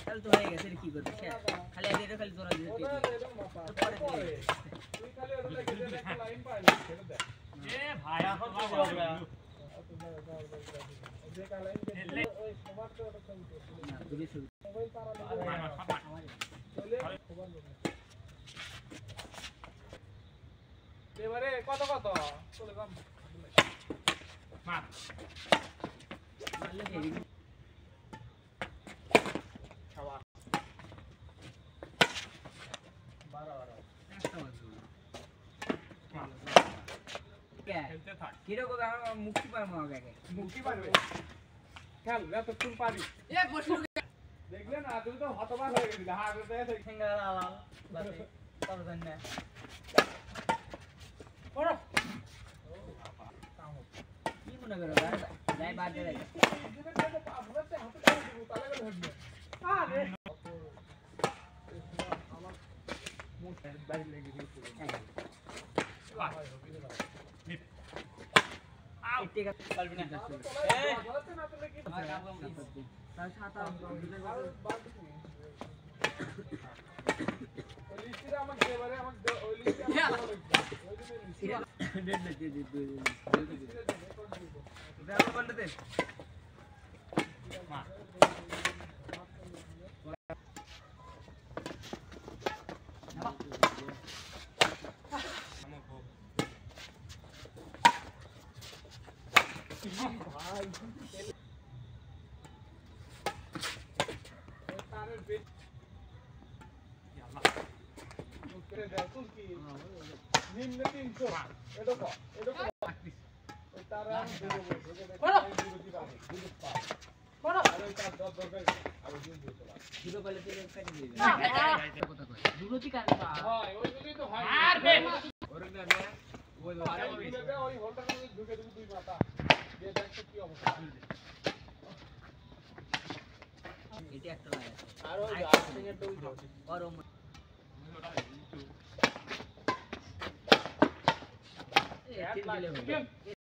তাহলে তো হয়ে গেছে কি করবি খালি এটা খালি তোরা দিতে এ ভাই এখন কি করবে যে কাল লাইন ওই সবার তো ওটা চলছে না দুই শুরু মোবাইল পারা চলে খবর নেই এবারে কত চলে যাম মার মারলে হেরি খাওয়া 12 একটা মাত্র খেলতে থাক কিরকম আমরা মুক্তি পাবো আগে মুক্তি পাবে খেল এত তুই পাবি এ বসু দেখলে না তুই তো হতবাক হয়ে গেছিস হাত ধরে সিঙ্গারা লাল বাসে তবে জান না পড়ো কি মনে করো যাই বাদ দে যাই দিবে তো পাবতে হাতে দিব তালে গেল হইবে আরে আমার মোটর বাইরে লেগে গেছে ঠিক আছে পারবি না এই বলতে না তুমি কি তার ছাতা ওই লিস্টে আমাকে দেবারে আমাকে ওই লিস্টে আমাকে ওই দিন লিস্টে দাও বলতে দে মা ভাই তারের বেট ইয়াল্লা ওকে দাও তুই কি নিম্ন 300 এটা ওই তার আমি দেব বড় বড় আর ওই তার 10 দরকার আর দিন দিতে পারে জিরো বলে দিলে কেটে দিবে কথা কই দুরতি কার হয় ওই যদি তো হয় আর বে ওরে না বে ওই ওই হোল্ডার মধ্যে ঢুকে দিবি দুই মাথা দিয়ে দেখো কি অবস্থা এটা একটা লাগে আর ওই আর্থিংয়ের তো ওই গরম এই 3 দিলে হবে